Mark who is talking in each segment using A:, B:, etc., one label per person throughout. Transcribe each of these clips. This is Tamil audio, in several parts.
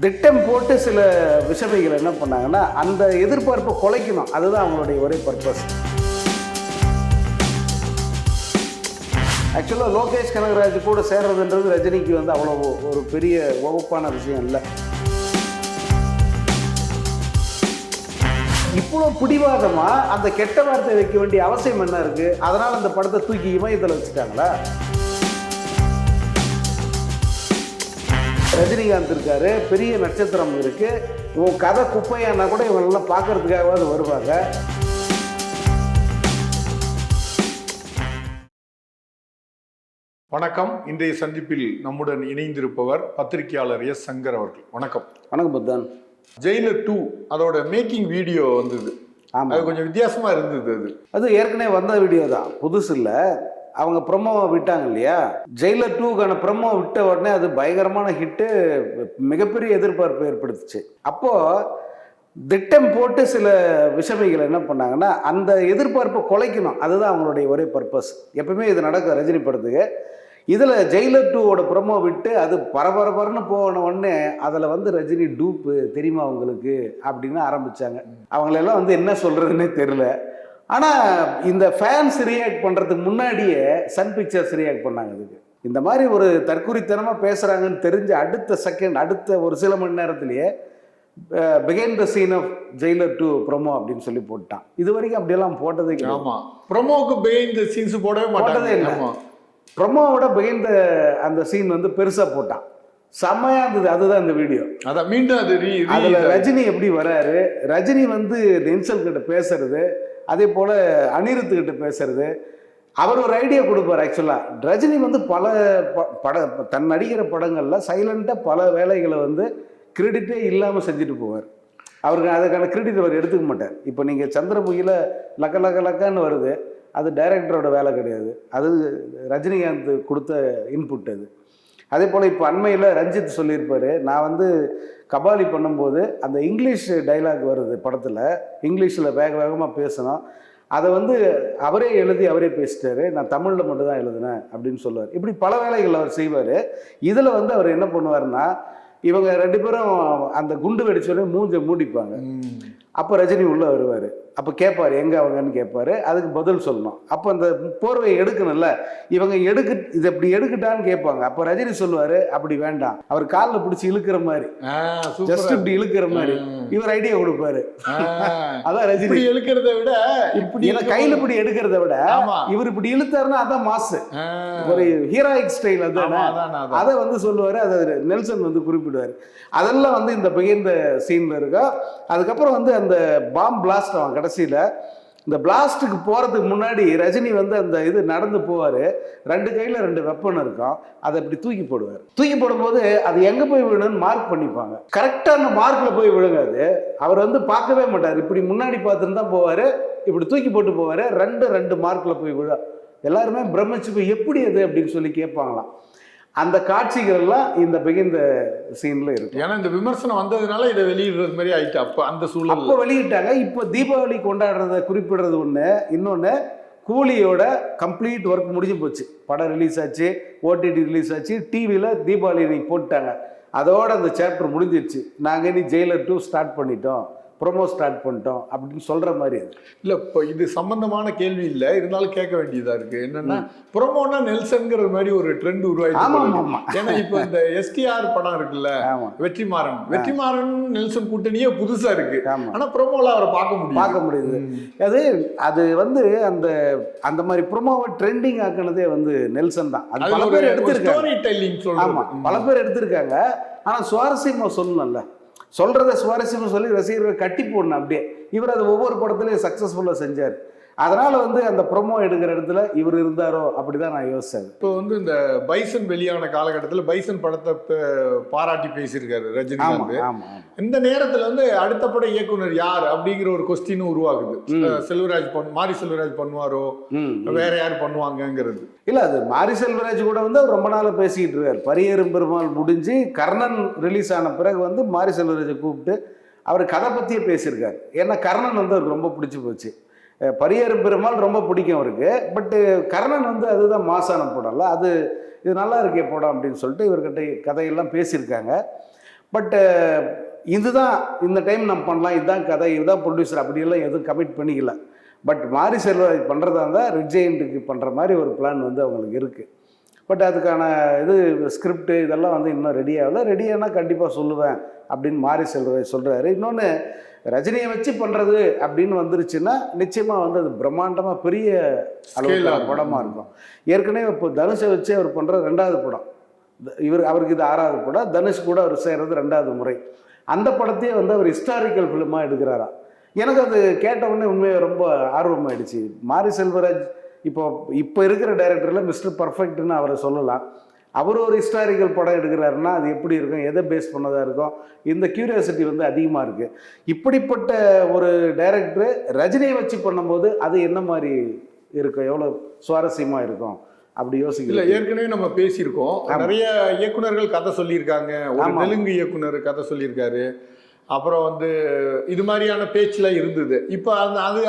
A: திட்டம் போட்டு சில விஷமிகள் என்ன பண்ணாங்கன்னா அந்த எதிர்பார்ப்பை குலைக்கணும். அதுதான் அவங்களுடைய ஒரே பர்பஸ். ஆக்சுவலாக லோகேஷ் கனகராஜ் கூட சேர்றதுன்றது ரஜினிக்கு வந்து அவ்வளோ ஒரு பெரிய வகுப்பான விஷயம் இல்லை. இவ்வளோ பிடிவாதமாக அந்த கெட்ட வார்த்தை வைக்க வேண்டிய அவசியம் என்ன இருக்குது? அதனால் அந்த படத்தை தூக்கி இமயத்தில் வச்சுட்டாங்களா? ரஜினிகாந்த் இருக்காரு, பெரிய நட்சத்திரம் இருக்கு, உன் கதை குப்பையானா கூட இவங்கெல்லாம் பார்க்கறதுக்காகவாது வருவாங்க.
B: வணக்கம். இன்றைய சந்திப்பில் நம்முடன் இணைந்திருப்பவர் பத்திரிகையாளர் எஸ் சங்கர் அவர்கள். வணக்கம்.
A: வணக்கம் புத்தன்.
B: ஜெயிலர் 2 அதோட மேக்கிங் வீடியோ வந்தது. அது கொஞ்சம் வித்தியாசமா இருந்தது.
A: அது ஏற்கனவே வந்த வீடியோ தான், புதுசு இல்லை. அவங்க ப்ரொமோவை விட்டாங்க இல்லையா, ஜெயிலர் 2க்கான ப்ரொமோ விட்ட உடனே அது பயங்கரமான ஹிட்டு, மிகப்பெரிய எதிர்பார்ப்பு ஏற்படுத்துச்சு. அப்போது திட்டம் போட்டு சில விஷமிகள் என்ன பண்ணாங்கன்னா அந்த எதிர்பார்ப்பை குலைக்கணும். அதுதான் அவங்களுடைய ஒரே பர்பஸ். எப்பவுமே இது நடக்கும் ரஜினி படத்துக்கு. இதில் ஜெயிலர் 2வோட ப்ரொமோ விட்டு அது பரபரன்னு போன உடனே அதில் வந்து ரஜினி டூப்பு தெரியுமா அவங்களுக்கு அப்படின்னு ஆரம்பித்தாங்க. அவங்களெல்லாம் வந்து என்ன சொல்கிறதுன்னே தெரில. ஆனால் இந்த ஃபேன்ஸ் ரியாக்ட் பண்ணுறதுக்கு முன்னாடியே சன் பிக்சர்ஸ் ரியாக்ட் பண்ணாங்க. இதுக்கு இந்த மாதிரி ஒரு தற்குறித்தனமாக பேசுகிறாங்கன்னு தெரிஞ்ச அடுத்த ஒரு சில மணி நேரத்திலேயே behind the scene of Jailer 2 promo அப்படின்னு சொல்லி போட்டான். இது வரைக்கும் அப்படியெல்லாம் போட்டதே இல்லை.
B: ஆமாம், ப்ரொமோக்கு பிஹைண்ட் த சீன்ஸ் போட்டதே இல்லை.
A: ப்ரொமோவோட பிஹைண்ட் அந்த சீன் வந்து பெருசாக போட்டான். செம்மையாக இருந்தது. அதுதான் இந்த வீடியோ.
B: அதான் மீண்டும்
A: அதில் ரஜினி எப்படி வராரு, ரஜினி வந்து நென்சல் கிட்ட பேசுறது, அதே போல் அனிருத்துக்கிட்ட பேசுறது. அவர் ஒரு ஐடியா கொடுப்பார். ஆக்சுவலாக ரஜினி வந்து பல தன் நடிக்கிற படங்களில் சைலண்டாக பல வேலைகளை வந்து கிரெடிட்டே இல்லாமல் செஞ்சுட்டு போவார். அவருக்கு அதுக்கான கிரெடிட் அவர் எடுத்துக்க மாட்டார். இப்போ நீங்கள் சந்திரமுகியில் லக்கன்னு வருது, அது டைரக்டரோட வேலை கிடையாது, அது ரஜினிகாந்த் கொடுத்த இன்புட் அது. அதே போல் இப்போ அண்மையில் ரஞ்சித் சொல்லியிருப்பார், நான் வந்து கபாலி பண்ணும்போது அந்த இங்கிலீஷ் டைலாக் வருது படத்தில், இங்கிலீஷில் வேகமாக பேசணும், அதை வந்து அவரே எழுதி அவரே பேசிட்டாரு, நான் தமிழில் மட்டும்தான் எழுதினேன் அப்படின்னு சொல்லுவார். இப்படி பல வேலைகள் அவர் செய்வார். இதில் வந்து அவர் என்ன பண்ணுவார்னா, இவங்க ரெண்டு பேரும் அந்த குண்டு வெடிச்சோடனே மூஞ்சை மூடிப்பாங்க. அப்போ ரஜினி உள்ளே வருவார். அப்போ கேட்பார் எங்கே அவங்கன்னு கேட்பார். அதுக்கு பதில் சொல்லணும். அப்போ அந்த போர்வையை எடுக்கணும்ல, இவங்க இது இப்படி எடுக்கட்டான்னு கேட்பாங்க. அப்போ ரஜினி சொல்லுவார், அப்படி வேண்டாம், அவர் காலில் பிடிச்சி இழுக்கிற மாதிரி, ஜஸ்ட் இப்படி இழுக்கிற மாதிரி இவர் ஐடியா கொடுப்பாரு. அதான் ரஜினி
B: இழுக்கிறத விட இப்படி
A: கையில் இப்படி எடுக்கிறத விட இவர் இப்படி இழுத்தாருன்னா அதான் மாசு, ஒரு ஹீரோயிக் ஸ்டைல். அதான் அதை வந்து சொல்லுவார். அதை நெல்சன் வந்து குறிப்பிடுவார். அதெல்லாம் வந்து இந்த பிஹைண்ட் த சீன்ல இருக்கா. அதுக்கப்புறம் வந்து அந்த பாம் பிளாஸ்ட் அவன் கடைசியில் இந்த பிளாஸ்ட்டுக்கு போகிறதுக்கு முன்னாடி ரஜினி வந்து அந்த இது நடந்து போவார். ரெண்டு கையில் 2 வெப்பன் இருக்கும், அதை இப்படி தூக்கி போடுவார். தூக்கி போடும்போது அது எங்கே போய் விழுன்னு மார்க் பண்ணிப்பாங்க. கரெக்டாக அந்த மார்க்கில் போய் விழுங்காது. அவர் வந்து பார்க்கவே மாட்டார், இப்படி முன்னாடி பார்த்துன்னு தான் போவார், இப்படி தூக்கி போட்டு போவார். ரெண்டு மார்க்கில் போய் விழ எல்லாருமே பிரமிச்சு போய் எப்படி அது அப்படின்னு சொல்லி கேட்பாங்களாம். அந்த காட்சிகள்லாம் இந்த பிஹைண்ட் த சீன்ல இருக்கு.
B: ஏன்னா இந்த விமர்சனம் வந்ததுனால இதை வெளியிடுறது மாதிரி ஆயிட்டு. அப்போ அந்த சூழல்
A: அப்போ வெளியிட்டாங்க. இப்போ தீபாவளி கொண்டாடுறத குறிப்பிடுறது ஒன்று, இன்னொன்று கூலியோட கம்ப்ளீட் ஒர்க் முடிஞ்சு போச்சு. படம் ரிலீஸ் ஆச்சு, ஓடிடி ரிலீஸ் ஆச்சு, டிவியில் தீபாவளி இன்னைக்கு போட்டாங்க. அதோட அந்த சாப்டர் முடிஞ்சிருச்சு. நாங்கள் இனி ஜெயிலர் 2 ஸ்டார்ட் பண்ணிட்டோம், ப்ரொமோ ஸ்டார்ட் பண்ணிட்டோம் அப்படின்னு சொல்கிற மாதிரி அது
B: இல்லை. இப்போ இது சம்பந்தமான கேள்வி இல்லை, இருந்தாலும் கேட்க வேண்டியதாக இருக்குது. என்னென்னா ப்ரொமோனா நெல்சன்கிற மாதிரி ஒரு ட்ரெண்ட் உருவாயிடுச்சு. ஏன்னா இப்போ இந்த STR படம் இருக்குல்ல, வெற்றிமாறன் நெல்சன் கூட்டணியே புதுசாக இருக்குது. ஆனால் ப்ரொமோவில் அவரை பார்க்க முடியுது.
A: அது வந்து அந்த மாதிரி ப்ரொமோவை ட்ரெண்டிங் ஆக்குனதே வந்து நெல்சன் தான். அது பல பேர் எடுத்திருக்காங்க. ஆமாம், பல பேர் எடுத்திருக்காங்க. ஆனால் சுவாரஸ்யமாக சொல்லணும்ல, சொல்கிறத சுவாரஸ்யமாக சொல்லி ரசிகர்கள் கட்டி போடணும் அப்படியே. இவர் அதை ஒவ்வொரு படத்துலையும் சக்ஸஸ்ஃபுல்லாக செஞ்சார். அதனால் வந்து அந்த ப்ரொமோ எடுக்கிற இடத்துல இவர் இருந்தாரோ அப்படிதான் நான் யோசிச்சேன்.
B: இப்போ வந்து இந்த பைசன் வெளியான காலகட்டத்தில் பைசன் படத்தை பாராட்டி பேசியிருக்காரு ரஜினிகாந்த். இந்த நேரத்தில் வந்து அடுத்த பட இயக்குனர் யார் அப்படிங்கிற ஒரு கொஸ்டினும் உருவாகுது. மாரி செல்வராஜ் பண்ணுவாரோ, வேற யார் பண்ணுவாங்கங்கிறது.
A: இல்லை, அது மாரி செல்வராஜ் கூட வந்து அவர் ரொம்ப நாளாக பேசிக்கிட்டு இருக்கார். பரியேறும் பெருமாள் முடிஞ்சு கர்ணன் ரிலீஸ் ஆன பிறகு வந்து மாரி செல்வராஜை கூப்பிட்டு அவர் கதை பற்றியே பேசியிருக்காரு. ஏன்னா கர்ணன் வந்து அவருக்கு ரொம்ப பிடிச்சி போச்சு. பரியேறும் பெருமாள் ரொம்ப பிடிக்கும் அவருக்கு. பட்டு கர்ணன் வந்து அதுதான் மாசான படம்ல, இது நல்லா இருக்கே படம் அப்படின்னு சொல்லிட்டு இவர்கிட்ட கதையெல்லாம் பேசியிருக்காங்க. பட் இதுதான் இந்த டைம் நம்ம பண்ணலாம், இதுதான் கதை, இதுதான் ப்ரொடியூசர் அப்படியெல்லாம் எதுவும் கமிட் பண்ணிக்கல. பட் மாரி செல்வராஜ் பண்ணுறதா இருந்தால் ரெட் ஜெயண்ட்டுக்கு பண்ணுற மாதிரி ஒரு பிளான் வந்து அவங்களுக்கு இருக்குது. பட் அதுக்கான இது ஸ்கிரிப்ட் இதெல்லாம் வந்து இன்னும் ரெடி ஆகலை. ரெடியானால் கண்டிப்பாக சொல்லுவேன் அப்படின்னு மாரி செல்வராஜ் சொல்கிறாரு. இன்னொன்று, ரஜினியை வச்சு பண்ணுறது அப்படின்னு வந்துருச்சுன்னா நிச்சயமாக வந்து அது பிரம்மாண்டமாக பெரிய அளவுக்கு படமாக இருக்கும். ஏற்கனவே இப்போ தனுஷை வச்சு அவர் பண்ணுற 2வது படம், அவருக்கு இது 6வது படம், தனுஷ் கூட அவர் செய்கிறது 2வது முறை. அந்த படத்தையே வந்து அவர் ஹிஸ்டாரிக்கல் ஃபிலிமாக எடுக்கிறாரா. எனக்கு அது கேட்ட உடனே உண்மையாக ரொம்ப ஆர்வமாயிடுச்சு. மாரி செல்வராஜ் இப்போ இருக்கிற டைரக்டரில் மிஸ்டர் பர்ஃபெக்ட்னு அவரை சொல்லலாம். அவர் ஒரு ஹிஸ்டாரிக்கல் படம் எடுக்கிறாருன்னா அது எப்படி இருக்கும், எதை பேஸ் பண்ணதாக இருக்கும், இந்த கியூரியாசிட்டி வந்து அதிகமாக இருக்குது. இப்படிப்பட்ட ஒரு டைரக்டர் ரஜினியை வச்சு பண்ணும்போது அது என்ன மாதிரி இருக்கும், எவ்வளோ சுவாரஸ்யமாக இருக்கும் அப்படி யோசிக்கல.
B: ஏற்கனவே நம்ம பேசியிருக்கோம், நிறைய இயக்குனர்கள் கதை சொல்லியிருக்காங்க. ஒரு தெலுங்கு இயக்குனர் கதை சொல்லியிருக்காரு. அப்புறம் வந்து இது மாதிரியான பேச்சுலாம் இருந்தது. இப்போ அதை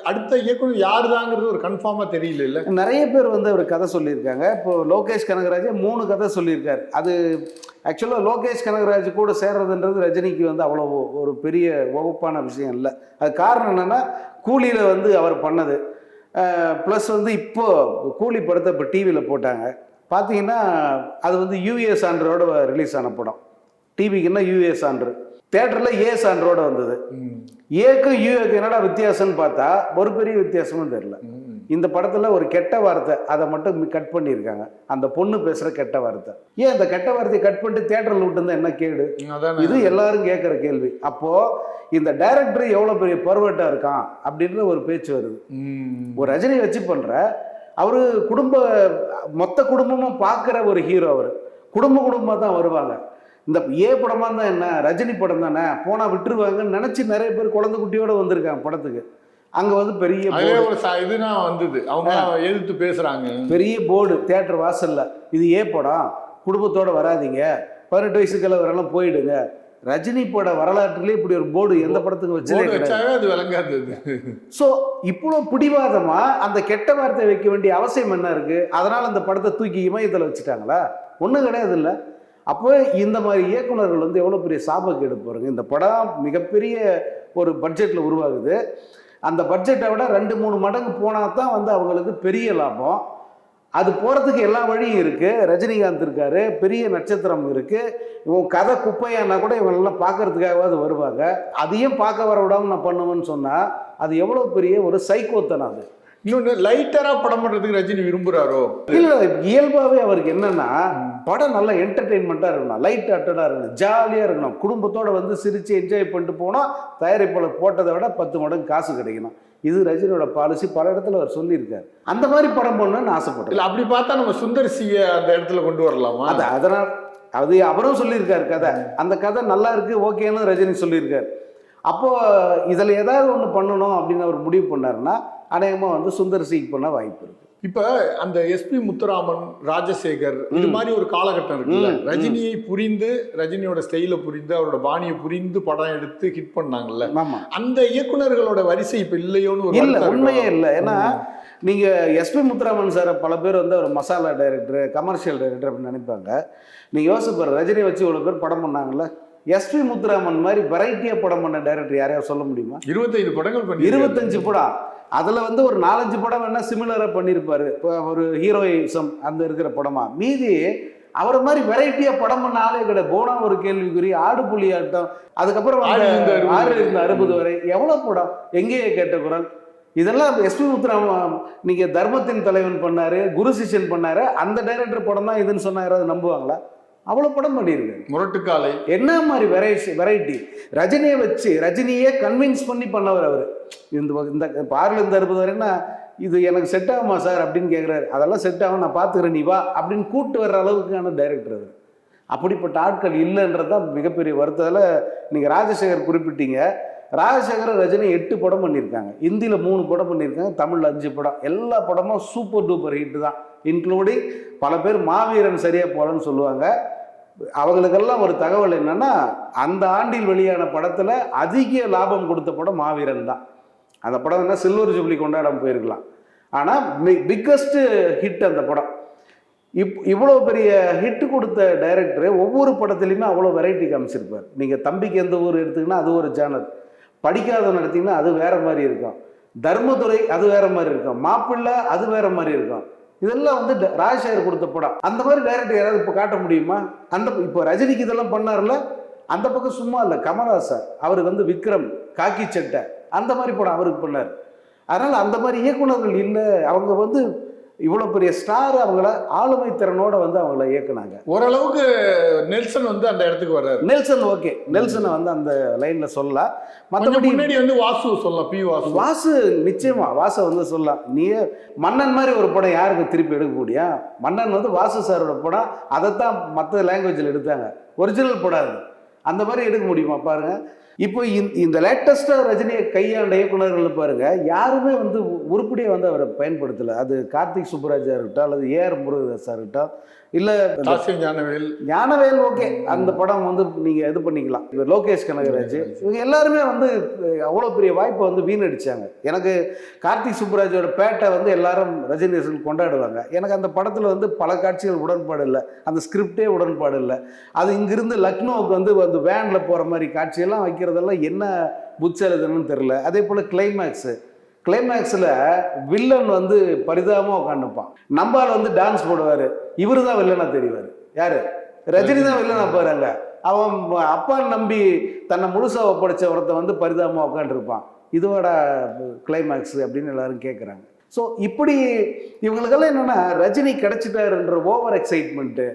B: அடுத்த இயக்குனர் யார் தாங்கிறது ஒரு கன்ஃபார்மாக தெரியல. இல்லை,
A: நிறைய பேர் வந்து அவர் கதை சொல்லியிருக்காங்க. இப்போ லோகேஷ் கனகராஜ் 3 கதை சொல்லியிருக்காரு. அது ஆக்சுவலாக லோகேஷ் கனகராஜ் கூட சேர்றதுன்றது ரஜினிக்கு வந்து அவ்வளோ ஒரு பெரிய வகுப்பான விஷயம் இல்லை. அது காரணம் என்னென்னா, கூலியில் வந்து அவர் பண்ணது, ப்ளஸ் வந்து இப்போது கூலி படத்தை இப்போ டிவியில் போட்டாங்க. பார்த்தீங்கன்னா அது வந்து யூஏ சான்றோட ரிலீஸ் ஆன படம். டிவிக்குன்னா யூஏ சான்று, தியேட்டரில் ஏ சான்றோட வந்தது. ஏக்கும் யூஏக்கு என்னடா வித்தியாசம்னு பார்த்தா ஒரு பெரிய வித்தியாசமும் தெரியல. இந்த படத்தில் ஒரு கெட்ட வார்த்தை அதை மட்டும் கட் பண்ணியிருக்காங்க, அந்த பொண்ணு பேசுகிற கெட்ட வார்த்தை. ஏன் அந்த கெட்ட வார்த்தையை கட் பண்ணிட்டு தியேட்டரில் விட்டுருந்தா என்ன கேடு? இது எல்லாரும் கேட்குற கேள்வி. அப்போது இந்த டைரக்டர் எவ்வளோ பெரிய பர்வெட்டாக இருக்கான் அப்படின்ற ஒரு பேச்சு வருது. ஒரு ரஜினி வச்சு பண்ணுற அவரு மொத்த குடும்பமும் பார்க்குற ஒரு ஹீரோ. அவர் குடும்பமாக தான் வருவாங்க. இந்த ஏ படமாக இருந்தால் என்ன, ரஜினி படம் தானே, போனால் விட்டுருவாங்கன்னு நினச்சி நிறைய பேர் குழந்தை குட்டியோடு வந்திருக்காங்க படத்துக்கு. அங்கே வந்து பெரிய
B: இதுனா வந்தது, அவங்க எதிர்த்து பேசுகிறாங்க.
A: பெரிய போர்டு தியேட்டர் வாசலில், இது ஏ படம், குடும்பத்தோடு வராதிங்க, 18 வயசுக்குள்ள வரலாம் போயிடுங்க. ரஜினி பட வரலாற்றிலே இப்படி ஒரு போர்டு எந்த படத்துக்கு
B: வச்சாவே.
A: ஸோ இவ்வளோ பிடிவாதமா அந்த கெட்ட வார்த்தை வைக்க வேண்டிய அவசியம் என்ன இருக்கு? அதனால் அந்த படத்தை தூக்கி இமயத்தில் வச்சுட்டாங்களா? ஒன்றும் கிடையாது. இல்லை, அப்போ இந்த மாதிரி இயக்குனர்கள் வந்து எவ்வளோ பெரிய சாபக்கேடு பாருங்க. இந்த படம் மிகப்பெரிய ஒரு பட்ஜெட்டில் உருவாகுது. அந்த பட்ஜெட்டை விட 2-3 மடங்கு போனால் தான் வந்து அவங்களுக்கு பெரிய லாபம். அது போகிறதுக்கு எல்லா வழியும் இருக்குது. ரஜினிகாந்த் இருக்காரு, பெரிய நட்சத்திரம் இருக்குது. இவங்க கதை குப்பையானா கூட இவங்களெல்லாம் பார்க்கறதுக்காகவாது வருவாங்க. அதையும் பார்க்க வர விடாமல் நான் பண்ணுவேன்னு சொன்னால் அது எவ்வளோ பெரிய ஒரு சைக்கோத்தனம். அது
B: இன்னொன்று, லைட்டராக படம் பண்ணுறதுக்கு ரஜினி விரும்புகிறாரோ?
A: இல்லை, இயல்பாகவே அவருக்கு என்னென்னா படம் நல்லா என்டர்டெயின்மெண்ட்டாக இருக்கணும், லைட் ஹார்ட்டடாக இருக்கணும், ஜாலியாக இருக்கணும். குடும்பத்தோடு வந்து சிரித்து என்ஜாய் பண்ணிட்டு போனால் தயாரிப்பாளர் போட்டதை விட 10 மடங்கு காசு கிடைக்கணும். இது ரஜினியோட பாலிசி. பல இடத்துல அவர் சொல்லியிருக்காரு. அந்த மாதிரி படம் பண்ணணும்னு ஆசைப்பட்டேன்.
B: இல்லை, அப்படி பார்த்தா நம்ம சுந்தர் சியை அந்த இடத்துல கொண்டு வரலாமா?
A: அதனால் அவரும் சொல்லியிருக்காரு கதை. அந்த கதை நல்லா இருக்குது, ஓகேன்னு ரஜினி சொல்லியிருக்காரு. அப்போது இதில் ஏதாவது ஒன்று பண்ணணும் அப்படின்னு அவர் முடிவு பண்ணாருன்னா அநேகமாக வந்து சுந்தர் சிக்கு பண்ண வாய்ப்பு இருக்குது.
B: இப்போ அந்த எஸ்பி முத்துராமன், ராஜசேகர், இது மாதிரி ஒரு காலகட்டம் இருக்குல்ல, ரஜினியை புரிந்து, ரஜினியோட ஸ்டைலை புரிந்து, அவரோட பாணியை புரிந்து படம் எடுத்து ஹிட் பண்ணாங்கல்ல, அந்த இயக்குனர்களோட வரிசை இப்போ இல்லையோன்னு ஒரு
A: இல்லை, உண்மையே இல்லை. ஏன்னா நீங்கள் எஸ்பி முத்துராமன் சாரை பல பேர் வந்து அவர் மசாலா டைரக்டர், கமர்ஷியல் டைரக்டர் அப்படின்னு நினைப்பாங்க. நீங்கள் யோசிப்பார், ரஜினி வச்சு இவ்வளோ பேர் படம் பண்ணாங்கல்ல, எஸ்பி முத்துராமன் மாதிரி வெரைட்டியாக படம் பண்ண டைரக்டர் யாரையாவது சொல்ல முடியுமா?
B: 25 படங்கள் பண்ணி
A: 25 படம். அதில் வந்து ஒரு 4-5 படம் வேணா சிமிலராக பண்ணியிருப்பார். இப்போ ஒரு ஹீரோயிசம் அந்த இருக்கிற படமா. மீதி அவரை மாதிரி வெரைட்டியாக படம் பண்ண ஆளே கிடையாது. போனா ஒரு கேள்விக்குறி, ஆடு புலி ஆட்டம், அதுக்கப்புறம் 6 வரை எவ்வளோ படம், எங்கேயே கேட்ட குரல், இதெல்லாம் எஸ்பி முத்துராமன். நீங்கள் தர்மத்தின் தலைவன் பண்ணார், குரு சிஷ்யன் பண்ணார், அந்த டைரக்டர் படம் தான் இதுன்னு சொன்னா யாராவது நம்புவாங்களா? அவ்வளோ படம் பண்ணியிருக்கு.
B: முரட்டுக்காலை
A: என்ன மாதிரி வெரைட்டி. ரஜினியை வச்சு ரஜினியே கன்வின்ஸ் பண்ணி பண்ணவர் அவர். இந்த 6-60 வரைன்னா இது எனக்கு செட் ஆகுமா சார் அப்படின்னு கேட்குறாரு. அதெல்லாம் செட் ஆகும், நான் பார்த்துக்கிறேன், நீ வா அப்படின்னு கூப்பிட்டு வர்ற அளவுக்கான டைரக்டர் அவர். அப்படிப்பட்ட ஆட்கள் இல்லைன்றது தான் மிகப்பெரிய வருத்தத்தில். நீங்கள் ராஜசேகர் குறிப்பிட்டீங்க. ராஜசேகர் ரஜினி 8 படம் பண்ணியிருக்காங்க. ஹிந்தியில் 3 படம் பண்ணியிருக்காங்க, தமிழில் 5 படம். எல்லா படமும் சூப்பர் டூப்பர் ஹிட் தான். இன்க்ளூடிங் பல பேர் மாவீரன் சரியாக போகலன்னு சொல்லுவாங்க. அவங்களுக்கெல்லாம் ஒரு தகவல் என்னன்னா, அந்த ஆண்டில் வெளியான படத்தில் அதிக லாபம் கொடுத்த படம் மாவீரன் தான். அந்த படம் என்ன சில்வர் ஜூப்ளி கொண்டாடாமல் போயிருக்கலாம். ஆனால் பிக்கஸ்ட் ஹிட் அந்த படம். இவ்வளோ பெரிய ஹிட் கொடுத்த டைரக்டர் ஒவ்வொரு படத்துலையுமே அவ்வளோ வெரைட்டி காமிச்சிருப்பார். நீங்கள் தம்பிக்கு எந்த ஊர் எடுத்திங்கன்னா அது ஒரு ஜானர், படிக்காதவன் எடுத்திங்கன்னா அது வேறு மாதிரி இருக்கும், தர்மதுரை அது வேறு மாதிரி இருக்கும், மாப்பிள்ளை அது வேறு மாதிரி இருக்கும். இதெல்லாம் வந்து ராஜசேகர் கொடுத்த படம். அந்த மாதிரி டைரக்டர் யாராவது இப்போ காட்ட முடியுமா? இப்போ ரஜினிக்கு இதெல்லாம் பண்ணார்ல, அந்த பக்கம் சும்மா இல்லை, கமல்ஹாசன் அவருக்கு வந்து விக்ரம், காக்கி சட்டை அந்த மாதிரி படம் அவருக்கு பண்ணார். அதனால் அந்த மாதிரி இயக்குனர்கள் இல்லை. அவங்க வந்து இவ்வளோ பெரிய ஸ்டார் அவங்கள ஆளுமை திறனோட வந்து அவங்கள இயக்குனாங்க.
B: ஓரளவுக்கு நெல்சன் வந்து அந்த இடத்துக்கு வர்றாரு.
A: நெல்சன் ஓகே, நெல்சனை வந்து அந்த லைனில் சொல்லலாம். மற்றபடி
B: முன்னாடி வந்து வாசு சொல்லலாம், பி வாசு.
A: வாசு நிச்சயமா வாசை வந்து சொல்லலாம். நீயே மன்னன் மாதிரி ஒரு படம் யாருக்கு திருப்பி எடுக்க முடியும்? மன்னன் வந்து வாசு சாரோட படம், அதைத்தான் மற்ற லாங்குவேஜில் எடுத்தாங்க, ஒரிஜினல் படம் அது. அந்த மாதிரி எடுக்க முடியுமா பாருங்க. இப்போ இந்த லேட்டஸ்டாக ரஜினியை கையாண்ட இயக்குநர்கள் பாருங்க, யாருமே வந்து உருப்படியாக வந்து அவரை பயன்படுத்தலை. அது கார்த்திக் சுப்புராஜா இருக்கட்டும், அல்லது ஏஆர் முருகதாஸா இருக்கட்டும், இல்லை ஞானவேல் ஓகே, அந்த படம் வந்து நீங்கள் இது பண்ணிக்கலாம். லோகேஷ் கனகராஜ் இவங்க எல்லாருமே வந்து அவ்வளோ பெரிய வாய்ப்பை வந்து வீணடிச்சாங்க. எனக்கு கார்த்திக் சுப்புராஜோட பேட்டை வந்து எல்லாரும் ரஜினி கொண்டாடுவாங்க. எனக்கு அந்த படத்தில் வந்து பல காட்சிகள் உடன்பாடு இல்லை, அந்த ஸ்கிரிப்டே உடன்பாடு இல்லை. அது இங்கிருந்து லக்னோவுக்கு வந்து அந்த வேனில் போகிற மாதிரி காட்சியெல்லாம் வைக்கிறதெல்லாம் என்ன புச்செழுதுன்னு தெரில. அதே போல் கிளைமேக்ஸில் வில்லன் வந்து பரிதாபமாக உட்காந்துப்பான், நம்பால் வந்து டான்ஸ் போடுவார், இவரு தான் வில்லனா தெரிவார். யார்? ரஜினி தான் வில்லனா போகிறாங்க. அவன் அப்பான்னு நம்பி தன்னை முழுசாக ஒப்படைச்ச ஒருத்த வந்து பரிதாபமாக உட்காந்துருப்பான். இதோட கிளைமேக்ஸ் அப்படின்னு எல்லாரும் கேட்குறாங்க. ஸோ இப்படி இவங்களுக்கெல்லாம் என்னென்னா ரஜினி கிடச்சிட்டாருன்ற ஓவர் எக்ஸைட்மெண்ட்டு,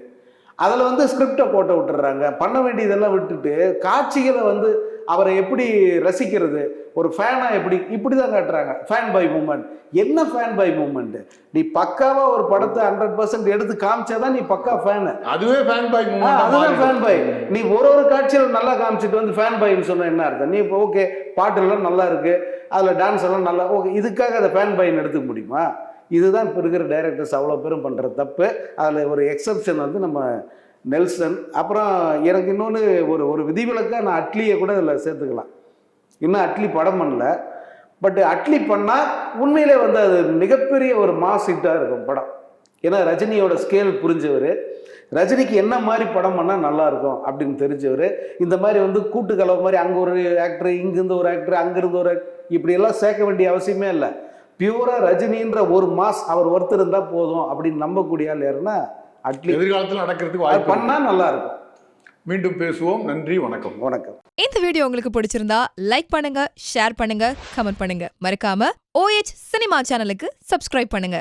A: அதில் வந்து ஸ்கிரிப்டை போட்டு விட்டுறாங்க. பண்ண வேண்டியதெல்லாம் விட்டுட்டு காட்சிகளை வந்து அவரை எப்படி ரசிக்கிறது, ஒரு ஃபேனாக இப்படி தான் காட்டுறாங்க. Fan boy moment. என்ன ஃபேன் பை மூமெண்ட்? நீ பக்காவாக ஒரு படத்தை 100% எடுத்து காமிச்சாதான் நீ பக்கா ஃபேனு.
B: அதுவே ஃபேன் பை மூமெண்ட்.
A: அதுதான் ஃபேன் பை. நீ ஒரு காட்சியில் நல்லா காமிச்சிட்டு வந்து ஃபேன் பைன்னு சொன்ன என்ன அர்த்தம்? நீ இப்போ ஓகே பாட்டுலாம் நல்லா இருக்கு, அதில் டான்ஸ் எல்லாம் நல்லா ஓகே, இதுக்காக அதை ஃபேன் பைன்னு எடுத்துக்க முடியுமா? இதுதான் இப்போ இருக்கிற டைரக்டர்ஸ் அவ்வளோ பேரும் பண்ணுற தப்பு. அதில் ஒரு எக்ஸப்ஷன் வந்து நம்ம நெல்சன். அப்புறம் எனக்கு இன்னொன்று ஒரு விதிவிலக்காக நான் அட்லியை கூட இதில் சேர்த்துக்கலாம். இன்னும் அட்லி படம் பண்ணல, பட் அட்லி பண்ணால் உண்மையிலே வந்து அது மிகப்பெரிய ஒரு மாஸ் ஹிட்டாக இருக்கும் படம். ஏன்னா ரஜினியோட ஸ்கேல் புரிஞ்சவர், ரஜினிக்கு என்ன மாதிரி படம் பண்ணால் நல்லாயிருக்கும் அப்படின்னு தெரிஞ்சவர். இந்த மாதிரி வந்து கூட்டுக்கலவு மாதிரி அங்கே ஒரு ஆக்டர், இங்கேருந்து ஒரு ஆக்டர், அங்கேருந்து ஒரு இப்படியெல்லாம் சேர்க்க வேண்டிய அவசியமே இல்லை. பியூராக ரஜினின்ற ஒரு மாஸ் அவர் ஒருத்தர் இருந்தால் போதும் அப்படின்னு நம்பக்கூடிய ஆள் யாருன்னா அட்லி.
B: எதிர்காலத்தில் நடக்கிறதுக்கு வாய்ப்பு
A: பண்ணா நல்லா இருக்கும்.
B: மீண்டும் பேசுவோம். நன்றி, வணக்கம்.
A: வணக்கம்.
C: இந்த வீடியோ உங்களுக்கு பிடிச்சிருந்தா லைக் பண்ணுங்க, ஷேர் பண்ணுங்க, கமெண்ட் பண்ணுங்க. மறக்காம OH சினிமா சேனலுக்கு சப்ஸ்கிரைப் பண்ணுங்க.